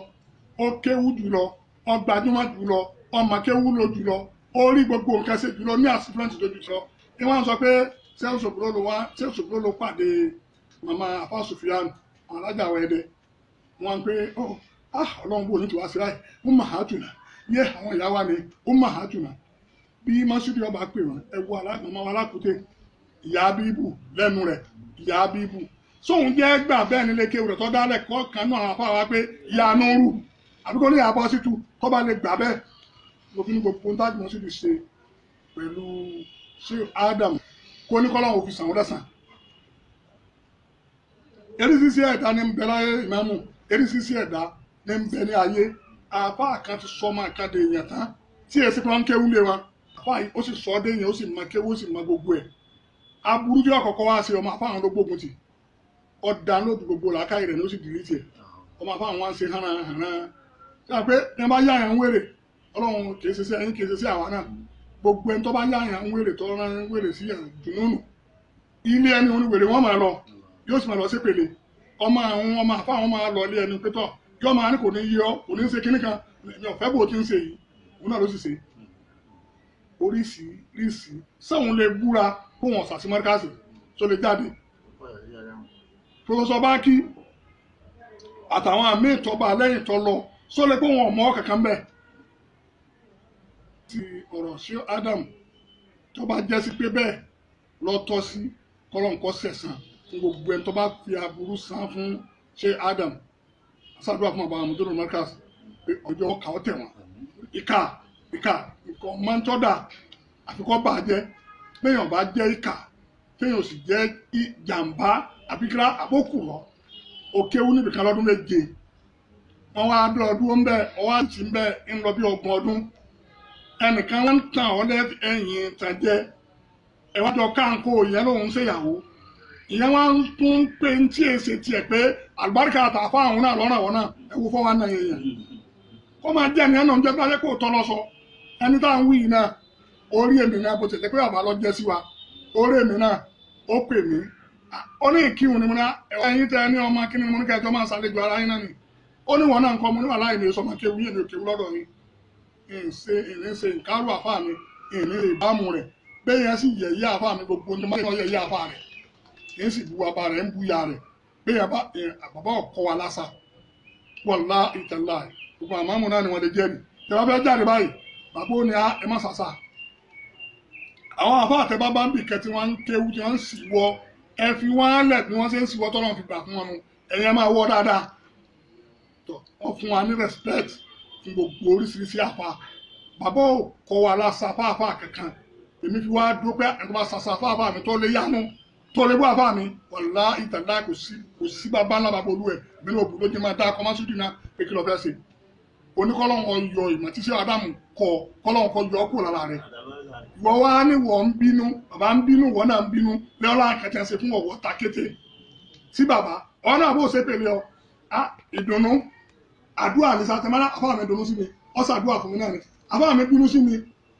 ó kéwú jù lọ ó gbajúmọ̀ jù lọ ọmọ kéwú ló jù lọ ó rí gbogbo nǹkan ṣe jù lọ ní àsìfúrẹ́ǹtì tó jù lọ ni wọ́n sọ pé ṣé Òṣogbo ló pàdé màmá Afa Sufiyan àwọn alájà àwọn ẹ̀dẹ̀ wọ́n pé ọlọ́run bò ní tiwa sí láì ó mà á tùnà yé àwọn ìyá wa ni ó mà á tùnà bí mọ́ṣúdì ọba pè wọ́n ẹ wo màmá wa lákùté ìyá bíbù lẹ́nu rẹ̀ ìyá bíbù sóun jẹ́ gbà bẹ́ẹ̀ nílé kéwù rẹ̀ tó dálẹ̀ kọ́ kan náà àwọn afáwa pé ìyá nùrù àbíkó ní àbọ̀ sí tu tó bá lè gbà bẹ́ẹ̀ mo fi ní gbogbo ń tájú mọ́ṣúdì ṣe pẹ̀lú ṣé Adam kó ní kọ́lọ́hún òfin sàn wọ́n lẹ́sàn. eríṣiríṣi ẹ̀dá ní ń bẹ láyé ìmáàmù eríṣiríṣi ẹ̀dá ní ń bẹ ní ayé àbá kan ti sọ ọmọ kan dé èèyàn tán tí èsì kan ń kéwú lé wa àbá yìí ó sì sọ ọ́ dé èèyàn ó sì mọ kéwú ó sì mọ gbogbo ẹ̀ aburú tí ọkọ̀ọ̀kọ̀ wá sí ọmọ afáwọn ló gbógun tì ọ̀dà lóòdù gbogbo làákàyè rẹ̀ ló sì dìrí tiẹ̀ ọmọ afáwọn wá ń ṣe hànà hànà ṣáà pé ẹ bá yá yàn ń wèrè ọlọ́run kì í ṣe sí ẹyin kì í ṣe sí àwa náà gbogbo ẹni tó bá yá yàn ń wèrè tó rán ń wèrè sí yàn dùnúnù ilé ẹni oníwèrè wọn máa lọ yóò sì máa lọ sépele ọmọ afáwọn máa lọ ilé ẹni pétọ yóò máa ní kò ní yí ọ kò ní ṣe kinní kan ní ọ̀fẹ́ bò tí ń ṣe yìí òun náà ló sì ṣe oríṣiríṣi sẹ́wọ̀n lè búra kó wọn sàṣì mọ́ríkàsì tó lè jáde pòfẹ́sọ̀ Bákí àtàwọn àmì ìtọ́ba lẹ́yìn tó lọ só lè pé wọn mọ́ kankan bẹ́ẹ̀ ti ọ̀rọ̀ sí Adam tó bá jẹ́ sí pé bẹ́ẹ̀ lọ́tọ́ sí kọ́lọ́ǹkọ́ sẹ̀sán fún gbogbo ẹni tó bá fi aburú san fún ṣé Adam ṣàdúrà fún àbáwọn àmúdúró mọ́ríkàsì pé ọjọ́ ọkà ó tẹ̀ wọ́n ìka nǹkan máa ń tọ́da àfikọ́ bàjẹ́ péyàn bá jẹ́ ìkà péyàn sì jẹ́ jàǹbá àbíkírá àbókù lọ òkèwú níbìkan lọ́dún méje wọ́n wá dé ọdún ń bẹ ọwọ́ àti ń bẹ ń lọ bí 30 ọdún ẹnìkan wọ́n ń tàn ọ́ lẹ́yìn tàjẹ́ ẹ̀wájọ káńkó ìyẹn lòun ṣèyàwó ìyẹn wá ń tún pé ń tí èsè tiẹ̀ pé àlùbáríkà àtàfà àwọn náà lọ́nà wọn náà ẹ̀wù fọwọ́ náà yẹn kó máa jẹ́ ẹni ẹ̀nà ń jẹ́ bí wáyé kó tọ́ lọ sọ ẹni tá à ń wí yìí náà orí èmi náà bó tilẹ̀ pé bàbá lọ jẹ́ sí wa orí èmi náà ó pè mí ó ní ìkíhùn ni mo ní ẹ̀yin tẹ ní ọmọ kí ni mo ní kẹjọ máa ṣàlejò ara yín náà ni ó ní wọn náà nǹkan mo ní wà láì ní sọmọ kéwu yìí ní òkèwú lọ́dọ̀ mi ìní ìkárù àfáà mi ìní ìbámu rẹ̀ bẹ́ẹ̀ yẹn sì yẹ̀yẹ́ àfáà mi gbogbo ní mọ́tò yẹ̀yẹ́ àfáà rẹ̀ kì í sì bu bàbá rẹ̀ ń bu ya rẹ̀ bẹ́ẹ̀ yẹn bàbá ọkọ wa lásà wọ̀lá ìtẹ̀lá gbogbo àmàmù náà ni wọ́n lè jẹ́rìí tẹ̀wá fẹ́ jáde báyìí bàbá ó ní ẹ má sàṣà àwọn àfáà àtẹ́bá bá ń bì kẹ́ tí wọ́n ń kéwu tí wọ́n ń sì wọ ẹ fi wọ́n lẹ̀ bí wọ́n ṣe ń sì wọ́ tọ́lọ́ fi gbà fún wọn nu ẹ̀yẹ máa wọ́ dáadáa tó wọ́n fún wa ní respect fún gbogbo oríṣiríṣi àfáà bàbá ò kọ́ wa lásà fáfáà kankan èmi fi wá dúró pé ẹni tó bá sàṣà fáfáà mi tó lè yánu tó lè bú àfáà mi wàlá ìtàlá kò sí bàbá ńlá bàbá olú ẹ̀ bí ní òbí lójú máa dá kọ́másùdì náà pé kí lọ fẹ́ ṣe oníkọ́lọ́hún ọyọ ìmọ̀ tí sẹ́ Ádámù kọ kọ́lọ́hún kọ yọ kúrò lára rẹ̀ wọ́n wá ní wọ́n ń bínú bàbá ń bínú wọ́n náà ń bínú lọ́la kẹtẹ́ ṣe fún ọ̀wọ́ ta kété sí bàbá ọ̀hún náà bó ṣe pèlè ọ ìdùnnú àdúrà ní sátẹ́mọ́lá àfáà mi dùnnú sí mi ọ̀sàdúrà fún mi náà ni àfáà mi bínú sí mi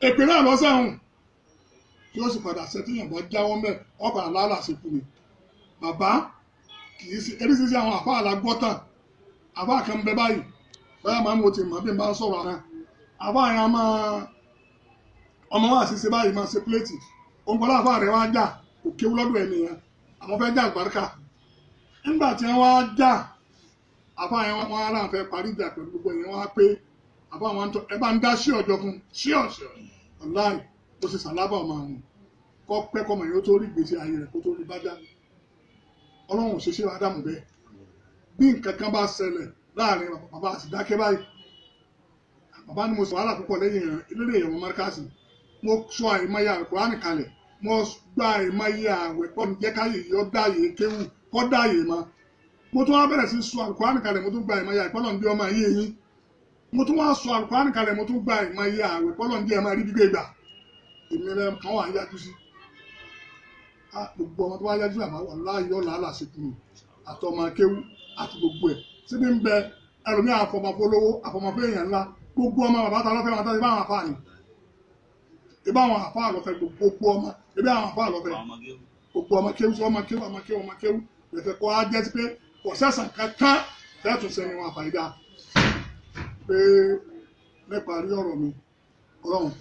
èpè náà lọ́sẹ̀hún tí ó sì padà ṣẹ́tìyàn bọ́ jáwọ́ mẹ́ ọ̀padà lálà sí fún mi bàbá kì í ṣe eréṣiṣẹ́ àwọn àfáà làgbọ́tàn àfáà kan bẹ báyìí báyà máa ń mo ti mọ̀ bí n bá ń sọ̀rọ̀ ara àfáà yẹn máa ọmọ wa sì ṣe báyìí máa ṣe pléètì òǹkọ́lá àfáà rẹ̀ wá jà kò kéwú lọ́dọ̀ ẹ̀ nìyẹn àwọn fẹ́ jà àgbàríkà nígbà tí wọ́n wá jà àfáà yẹn wọ́n á láǹfẹ́ parí ìjà pẹ̀lú gbogbo yẹn wọ́n á pé àfáà wọn ẹ bá ń dá sí ọjọ́ fún sí ọ̀sẹ̀ ọ̀láì ó sì sàlábà ọmọ àwọn kọ́ pẹ́ kọ́mọ yẹn ó tó rí gbèsè ayé rẹ̀ kó tó rí bájá ọlọ́run ṣe ṣe Ádámù bẹ́ẹ̀ bí nǹkan kan bá ṣẹlẹ̀ láàrin bàbá àti dákẹ́ báyìí bàbá ni mo sọ wàhálà púpọ̀ lẹ́yìn ilé ìyẹ̀wò márkàsì mo sọ àìmọye Àlùkùránì kalẹ̀ mo gba àìmọye àwẹ̀ pọ̀ ní jẹ́káyè yọ dáyè kéwù kọ́ dáyè ma mo tún wá bẹ̀rẹ̀ sí sọ Àlùkùránì kalẹ̀ mo tún gba àìmọye àìpọ́lọ̀ ń bí ọmọ ayé yín mo tún wá sọ Àlùkùránì kalẹ̀ mo tún gba àìmọye àwẹ̀ pọ́lọ̀ ń bí ẹ̀ma rí gbígbé gbà èmi rẹ kàn wà yájú sí gbogbo ọmọ tó wá yájú àmọ́ wà láàyò làálà sí kùnú àtọmọ kéwù àti gbogbo ẹ̀ síbi ń bẹ ẹlòmí àfọmọfọlówó àfọmọfọ èèyàn ńlá gbogbo ọmọ bàbá ta lọ́fẹ́ wọn tó ibà àwọn àfáà ni ibà àwọn àfáà lọ́fẹ́ gbogbo ọmọ ibà àwọn àfáà lọ́fẹ́ gbogbo ọmọ kéwú ọmọ kéwú lẹ́fẹ̀ẹ́ kọ́ á jẹ́ sí pé kò sẹ́sàn kankan tẹ́tù sẹ́ni wọn àfàyídá pé nípa rí ọ̀rọ̀ mi ọlọ́run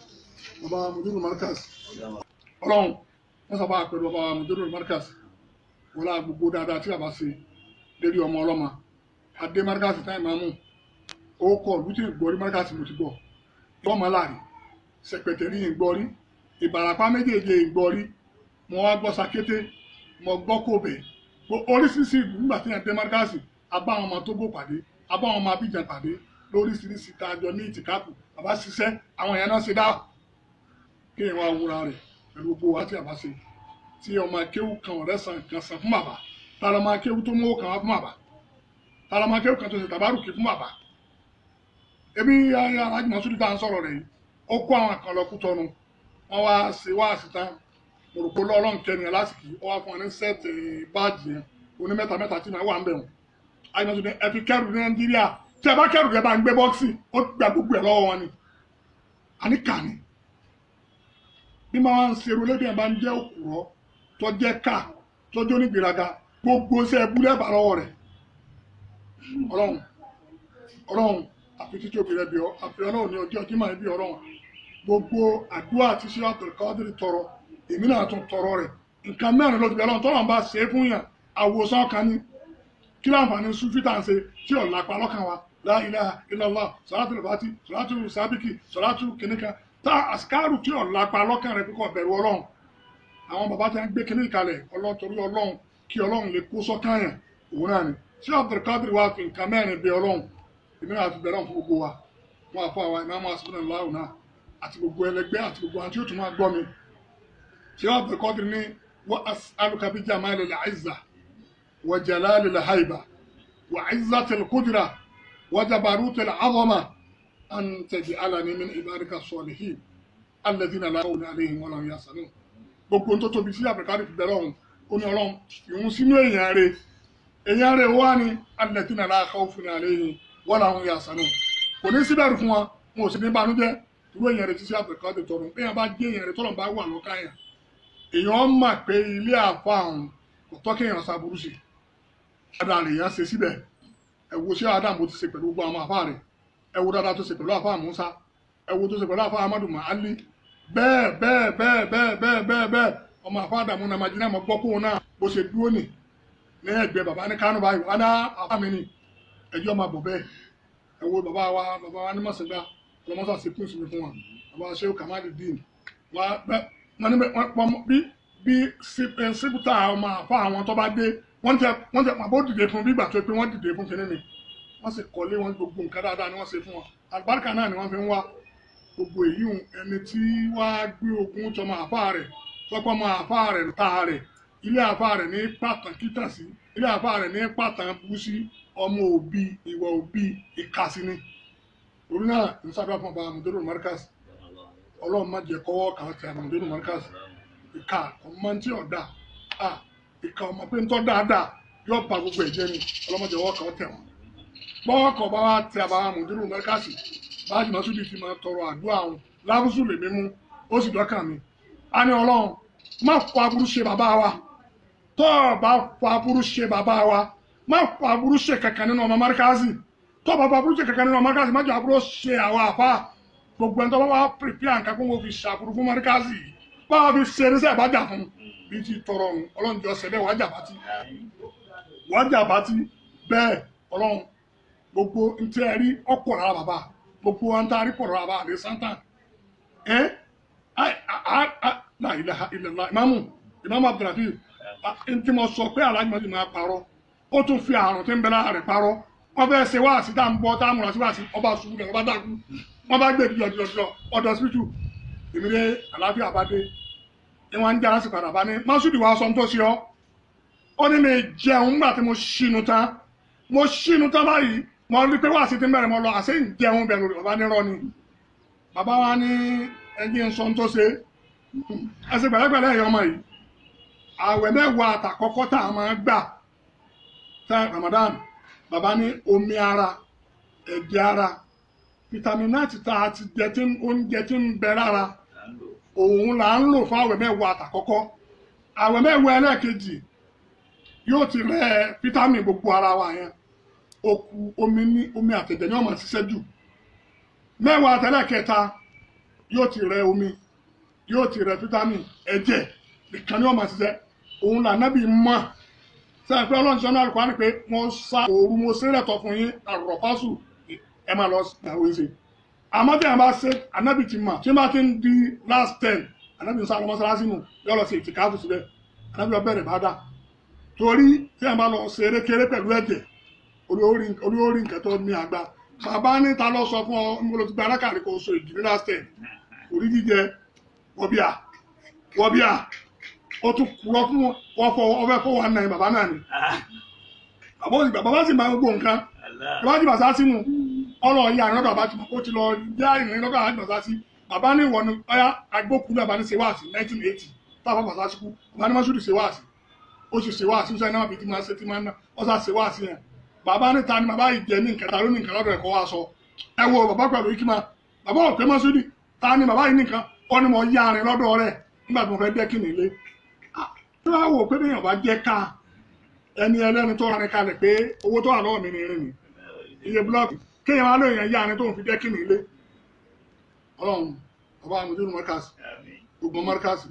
bàbá Mudirul Markaz ọlọ́run wọ́n sábà pẹ̀lú bàbá Mudirul Markaz wọ́n lá gbogbo dáadáa tí bàbá ṣe lérí ọmọ ọlọ́mọ adé Markaz táì máa mú ó kọ̀ lùtì ìgbọ́rí Markaz mo ti gbọ́ lọ́mọ láàrin sẹ̀pẹ̀tẹ̀rì ìgbọ́rí Ìbàràpá méjèèjì ìgbọ́rí mo wá gbọ́ Sakété mo gbọ́ Kòbẹ̀ oríṣiríṣi ìlú nígbà tí adé Markaz abáwọn ọmọ Tógò pàdé abáwọn ọmọ Abidjan pàdé lóríṣiríṣi tá a jọ ní ìtìkápù bàbá ṣiṣẹ́ àwọn èèyàn náà ṣe dá kí èèyàn wá wúra rẹ̀ pẹ̀lú gbogbo wa tí bàbá ṣe tí ọmọ akéwù kan ọ̀rẹ́ kan san fún bàbá tààrà ọmọ akéwù tó mówó kan wá fún bàbá tààrà ọmọ akéwù kan tó ṣe tàbárùkì fún bàbá ebi Alhaji Masudi tá à ń sọ̀rọ̀ rẹ̀ yìí ó kó àwọn kan lọ Kútọ́nù wọ́n wá ṣe wá àṣìta mòròpó lọ́ọ̀lọ́n kẹrin lásìkò ó wá fún ọ ní sẹ́ẹ̀tì báàjì yẹn oní mẹ́ta tí màá wà ń bẹ̀ wọ́n Alhaji Masudi ẹ fi kẹrù ní Nàìjíríà tí ẹ bá kẹrù rẹ bá ń gbé bọ́ọ̀sì ó gba gbogbo ẹ̀ lọ́wọ́ wọn ni àníkà ni bí máa wá ń ṣe eré olóde yẹn bá ń jẹ́ òkúrọ́ tó jẹ́ ká tó jẹ́ onígbèraga gbogbo ṣe é búlẹ̀ bá lọ́wọ́ rẹ̀ ọlọ́run àfi títí òbí rẹ bí ọ àfi ọlọ́run ní ọjọ́ tí màá bí ọlọ́run gbogbo àdúrà tí ṣé Abdulkadir tọrọ èmi náà tún tọrọ rẹ̀ nǹkan mẹ́rin ló ti bẹ̀rẹ̀ ọ̀hún tọ́lọ́run bá ṣe é fún yàn àwòsàn kan ní kí láǹfààní súfìtà ń ṣe tí ò lápá lọ́kàn wa la ilaha illallah salatul fati salatul sabiki salatul kìnìkan tá àsìkáàrù tí ò lápá lọ́kàn rẹ̀ kíkọ́ bẹ̀rù ọlọ́run àwọn bàbá tí wọ́n gbé kìnìún kalẹ̀ ọlọ́run torí ọlọ́run kí ọlọ́run lè kó sọ́kàn yẹn òun náà ni ṣé Abdulkadir wa fi nǹkan mẹ́rin bí ọlọ́run èmi náà ti bẹ̀rẹ̀ ọ̀hún fún gbogbo wa wọn àfọ àwa ìmáàmù Hasbunallahu náà àti gbogbo ẹlẹgbẹ́ àti gbogbo àwọn tí ó tún máa gbọ́ mi ṣé Abdulkadir ní wa as'aluka bi jamalil izza wa jalalil haiba wa izzatil qudra wa jabarutil azama an taj'alani min ibadika salihin alladhina la khawfun alayhim wa lahum yahzanun gbogbo tó tóbi sí Abdulkadir fi bẹ̀rẹ̀ ọ̀hún ó ní ọlọ́run ìhun sínú èèyàn rẹ̀ wá ní alladhina la khawfun alayhim wa lahum yahzanun kò ní síbẹ̀rù fún wọn wọn ò sì ní banújẹ́ irú èèyàn rẹ̀ tí sí Abdulkadir tọrọ bí èèyàn bá jẹ́ èèyàn rẹ̀ tọ́lọ̀ bá wà lọ́kàn yẹn èèyàn mọ̀ pé ilé àfa ọ̀hún kò tọ́ kí èèyàn ṣàbùrú sí dáadáa lèèyàn ṣe síbẹ̀ ẹ wo ṣé Ádámù ti ṣe pẹ̀lú gbogbo àwọn àfa rẹ̀ ẹ wo dáadáa tó ṣe pẹ̀lú àfa Musa ẹ wo tó ṣe pẹ̀lú àfa Amadu Mahali bẹ́ẹ̀ ọmọ àfa Adamu náà Majina mọ̀ gbọ́ kóun náà bó ṣe dúró nì ní ẹgbẹ́ bàbá ní Kánò báyìí wọn á àfa mi ni ẹjọ́ máa bọ̀ bẹ́ẹ̀ ẹ wo bàbá wa ní Mọ̀sẹ̀gbá ọlọ́mọ́sá ṣe kún ìsinmi fún wọn bàbá Shehu Kamaluddin bí síbùtà ọmọ àfa àwọn tó bá dé wọ́n tẹ àbó dìde fún bí ìgbà tó pé wọ́n dìde fún kinní ni wọ́n sì kọ́lé wọn gbogbo nǹkan dáadáa ni wọ́n ṣe fún wọn àlùbáríkà náà ni wọ́n fi ń wá gbogbo èyí ẹni tí wàá gbé ogun tọmọ àfa rẹ̀ tọpọ ọmọ àfa rẹ̀ ta rẹ̀ ilé àfa rẹ̀ ní pàtàn kíta sí ilé àfa rẹ̀ ní pàtàn bú sí ọmọ òbí ìwà òbí ìkàsí ni orí náà ń sábà fún ọba Mudirul Markaz ọlọ́run má jẹ́ kọ́wọ́ kà á ti Mudirul Markaz ìka ọmọ tí ọ̀dà ìka ọmọ pé ń tọ́ dáadáa yóò ba gbogbo ẹ̀jẹ̀ ni ọlọ́mọdé ọwọ́ kan tẹ̀ wọ́n bọ́wọ́ kan bá wá tẹ àbá Mudirul Markaz Alhaji Masudi fi máa tọrọ àdúrà àwọn lábùsù lè mímú ó sì dọ́kàn mi a ní ọlọ́run má fọ aburú ṣe bàbá wa tó o bá fọ aburú ṣe bàbá wa má fọ aburú ṣe kankan nínú ọmọ Markaz tó o bá fọ aburú ṣe kankan nínú ọmọ Markaz má jọ aburú ṣe àwọn àfa gbogbo ẹni tó bá wá pèpè nǹkan kó wọ́n fi ṣàbùrú fún Markaz báwa fi ṣe ní sẹ́ẹ̀ bá jà fún bí ti tọrọ ọ̀run ọlọ́run jọ ṣẹlẹ̀ wájà bátí bẹ́ẹ̀ ọlọ́run gbogbo ntí ẹ rí ọ̀pọ̀ lára bàbá gbogbo wa ń tá a rí pọ̀ lára bàbá àdé sáńtà la ilaha illallah ìmáàmù Abdulrafi ntí mo sọ pé Alhaji Masudi máa parọ́ ó tún fi àrùn tí ń bẹ lára rẹ̀ parọ́ wọ́n fẹ́ ṣe wáàsí tá à ń bọ́ tá à ń múra sí wáàsí ọba ṣubú lẹ̀ ọba dàgbù wọ́n bá gbé jọjọjọ ọ̀dọ̀ síbítù ìmìlẹ̀ àlàáfíà bá dé ìwọ̀n ń jára sí padà bá ní Masudi wa sọ tó ṣe ọ́ ó ní mi jẹun nígbà tí mo ṣínú tán báyìí mo rí pé wáàsí ti ń bẹ̀rẹ̀ mo lọ àṣẹ ń jẹun bẹ̀rù bàbá nírọ́ ni bàbá wa ní ẹgbẹ́ ń sọ tó ṣe ẹsẹ̀ pẹ̀lẹ́pẹ̀lẹ́ ẹ̀yọ́ ọmọ yìí àwẹ̀ mẹ́wàá àtàkọ́kọ́ tá a máa gbà tẹ́ Ramadan bàbá ní omi ara ẹ̀jẹ̀ ara fitaminati tá a ti jẹ tí oúnjẹ tí ń bẹ lára òun là ń lò fún àwẹ̀ mẹ́wàá àtàkọ́kọ́ àwẹ̀ mẹ́wàá ẹlẹ́ẹ̀kejì yóò ti rẹ fítámì gbogbo ara wa yẹn òkú omi àtẹ̀jẹ̀ ni wọ́n máa ṣiṣẹ́ jù mẹ́wàá àtẹlẹ́kẹta yóò ti rẹ omi yóò ti rẹ fítámì ẹ̀jẹ̀ nìkan ni wọ́n máa ṣiṣẹ́ òun là nábì mọ̀ sẹ́yìn pé ọlọ́run sọ́nà àlùkò á ní pé wọ́n sa òru mo ṣe rẹ̀tọ̀ fún yín àrọ̀pásù ẹ máa lọ gbàwé ṣe àmọ́ tí a bá ṣe ànábì ti mà tí wọ́n bá ti ń di last 10 ànábì ń sá lọ mọ́sálásí nù yọ lọ sí ìtìkáfù síbẹ̀ ànábì lọ bẹ̀rẹ̀ bá dà torí tí a bá lọ ṣe erékeré pẹ̀lú ẹ̀jẹ̀ olórí nǹkan tó ní àgbà bàbá níta lọ sọ fún ọ mo lọ ti gba alákàrí kò so ìjì ní last 10 orí jíjẹ wọ́bíà ó tún kúrọ́ fún ọfẹ́ fún wa náà bàbá náà ni bàbá sì máa gbogbo nǹkan bàbá ti bàtà sínú ọlọ ìyá àrùn lọ́dọ̀ àbájú ó ti lọ jẹ́ ìrìn lọ́dọ̀ àbájú bàtà sí bàbá ní ìwọ̀n ní ọyá agbókùn náà bá ní ṣèwáàsì 1980 táwọn bàtà sí kú bàbá ní mọ́ṣúrì ṣèwáàsì ó sì ṣèwáàsì ṣe náà bí ti máa ṣe ti máa ń ná ọ̀sà ṣèwáàsì yẹn bàbá ní ta ni bàbá yìí jẹ ní nǹkan ta ló ní nǹkan lọ́dọ̀ ẹ̀kọ́ wa sọ ẹ wo bàbá pẹ̀lú ikima bàbá òpé mọ́ṣúrì ta ni bàbá yìí nìkan ó ní mo yá àrìn lọ́dọ̀ rẹ̀ nígbà tí mo fẹ́ dẹ́kì nílé tí wọ́n á wò pé bẹ́ẹ̀ bá jẹ́ ká ẹni ẹlẹ́ni tó rani kalẹ̀ pé owó tó wà lọ́wọ́ mi ní irin ni iye búlọ́ọ̀kì kéèyàn wá lóyìn yá ni tó ń fi dẹ́kì nílé ọlọ́run bàbá àmójútó mọ́ríkàsì gbogbo mọ́ríkàsì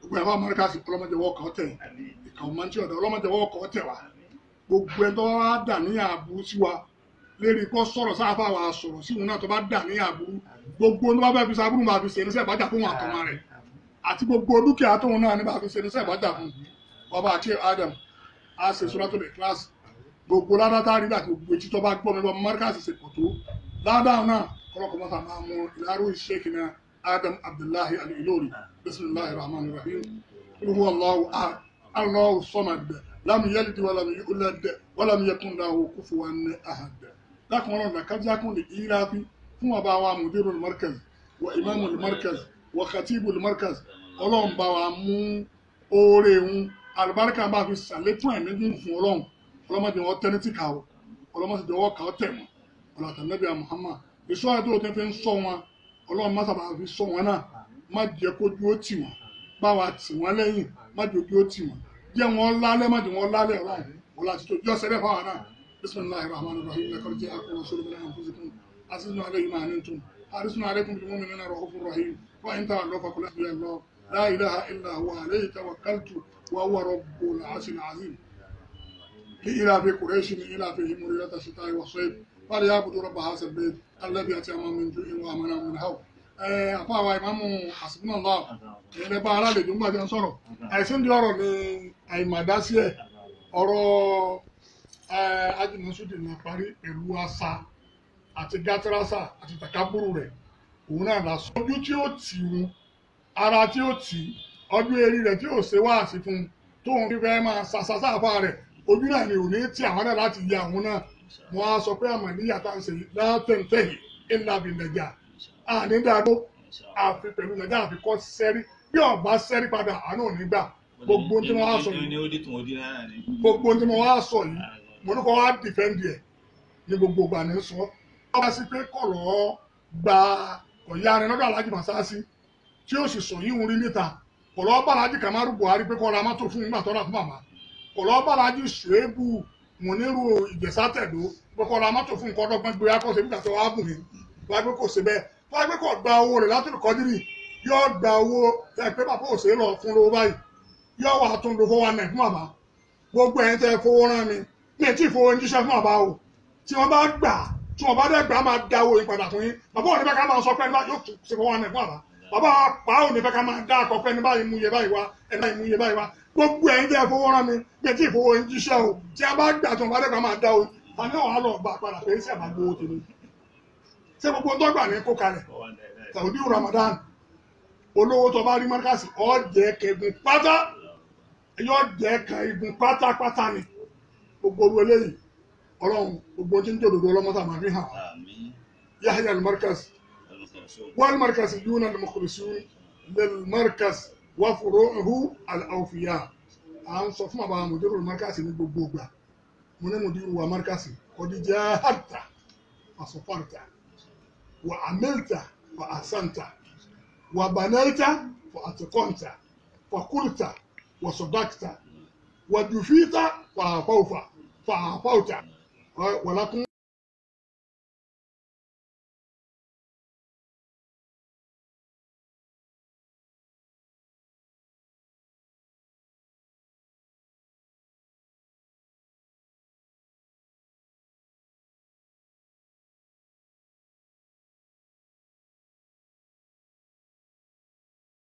gbogbo ẹ̀fọ́ mọ́ríkàsì ọlọ́mọdé wọ́ọ̀kọ̀ tẹ̀ ìkàwọ́ máa ń tí ọ̀dọ̀ ọlọ́mọdé wọ́ọ̀kọ̀ tẹ̀ wá gbogbo ẹ̀ tó wá dà ní àbúrú sí wa lérí kó sọ̀rọ̀ sáfà wa sọ̀rọ̀ sí òun náà tó bá dà ní àbúrú gbogbo tó bá fẹ́ fi sábúrú máa fi ṣe níṣẹ́ ìbájà fún àtọmọ rẹ̀ àti gbogbo dúkìá tóun náà ní bá fi ṣe níṣẹ́ ìbájà fún ọba àti Adam a ṣe Suratul Ikhlas gbogbo ládàá rí láti gbogbo etí tó bá gbọ́ mi bọ́ mọ́ríkàsì ṣe pọ̀ tó ládàá náà kọ́lọ́kọ́ mọ́ta máa mú ìlàrú Sheikhina Adam Abdullahi Al-Ilori bismillahir rahmanir rahim qul huwa Allahu samad lam yalid walam yulad walam yakun lahu kufuwan ahad lákùn ọlọ́run làkájákùn lè yí láfi fún ọba wa mudirul markaz wa imamul markaz wa khatibul markaz ọlọ́run bá wa mú oore ń alibarika bá fi sàlékún ẹ̀mí gùn fún ọlọ́run ọlọ́mọdé wọn tẹ́ni tí kà ó ọlọ́mọdé wọn kà ó tẹ̀ wọn ọlọ́tàlẹ́bí Muhammad èso àti òtún fi ń sọ wọn ọlọ́run má sábà fi sọ wọn náà má jẹ́ kójú ó tì wọn bá wa tì wọn lẹ́yìn má jẹ́ ojú ó tì wọn jẹ́ wọn lálẹ́ má jẹ́ wọn lálẹ́ ọlọ́run wọn láti tó jọ́ sẹ́lẹ̀ fáwọn náà bismillahir rahmanir rahim laqad ja'akum rasulun min anfusikum azizun alayhi ma antum harisun alaykum bil mu'minina rahufur rahim wa in tawallaw faqul hasbiyallahu la ilaha illa huwa alayhi tawakkaltu وهو رب العرش العظيم لإلاف قريش إلافهم رحلة الشتاء والصيف فليعبدوا رب هذا البيت الذي أطعمهم من جوع وآمنهم من خوف àfa wa ìmáàmù Hasbunallah ilẹ̀ bá alálejò ńgbà tí wọ́n sọ̀rọ̀ àìsí ní ọ̀rọ̀ ní àìmàdásí ẹ̀ ọ̀rọ̀ ajínásúdì náà parí pẹ̀lú àṣà àti gátírásà àti tàkábùrù rẹ̀ òun náà là sọ ojú tí ó tì wọn ara tí ó tì í ọdún eré rẹ̀ tí ò ṣe wáàsí fún un tóun fífẹ́ máa ṣàṣàṣàfà rẹ̀ ojú náà ni ò ní tí àwọn náà láti ya àwọn náà wọn á sọ pé àmàlíyà tá à ń ṣe látẹ̀ntẹ̀yìn ńlá bí nàìjà ànídàgbò àfi pẹ̀lú nàìjà àfi kọ́ sẹ́rí bí ọba sẹ́rí padà àánú ò ní gbà gbogbo tí wọ́n wá sọ yìí gbogbo tí wọ́n wá sọ yìí mo ní kọ́ wá dìfẹ́ǹdì ẹ̀ ní gbogbo ìgbà ní sọ ọba sí pé kọ̀lọ́ gba ọ̀yá rẹ̀ lọ́dọ̀ Aláàjì Màsáàsì tí ó sì sọ yìí ń rí níta kọ̀lọ́ Bàlájì Kàmárù Buhari pé kọ́ ra mọ́tò fún ìgbà tọ́ra fún màmá kọ̀lọ́ Bàlájì Ṣùébù Mùnírù Ìjẹ̀ṣà Tẹ̀dó pé kọ́ ra mọ́tò fún nǹkan ọdọ́gbọ́n gbé akọ́ṣe nígbà tó wá bùn mí wá pé kò ṣe bẹ́ẹ̀ wá pé kò gba owó rẹ̀ látìlú kọ́dírì yóò gba owó ẹ pé bàbá òṣè lọ fún lówó báyìí yóò wà tún lo fowó nẹ̀ fún màmá gbogbo ẹ̀yin tẹ́ fowó rán mi ní ètí ìfowó ń jíṣẹ́ fún màmá o tí wọ́n bá gbà tí wọ́n bá dẹ̀ gbà máa da owó yìí padà fún yín bàbá òní fẹ́ ká máa sọ pé ẹni bá yóò tún ṣe fowó nẹ̀ fún màmá bàbá pa òní fẹ́ ká máa dá àkọ́kọ́ ẹni báyìí mú iye báyìí wá ẹni báyìí mú iye báyìí wá gbogbo ẹ̀yin tẹ́ fowó rán mi ní ètí ìfowó ń jíṣẹ́ o tí wọ́n bá gbà tí wọ́n bá dẹ̀ gbà máa da owó àní ọ̀hán lọ gbà padà pé ṣé àbá gbowó tèmi ṣé gbogbo tó gbà ní kó kalẹ̀ Saudi Ramadan olówó tó bá rí mọ́ríkàsì ọ̀jẹ̀ kẹgùn pátá yóò jẹ́ kan igun pátápátá ni gbogbo orú eléyìí ọlọ́run gbogbo tí ń jòdòdó ọlọ́mọta máa fi hàn Yahya al-Markaz wal-Markaz yuna al-mukhlisun lil-Markaz wa furu'uhu al-awfiya à ń sọ fún àbá mudiru al-Markaz ní gbogbo ìgbà mo ní mudiru wa Markaz qad jahadta wa safarta wa amilta وأحسنت وبنيت وأتقنت وقلت وصدقت ودفيت فعفوت ولكم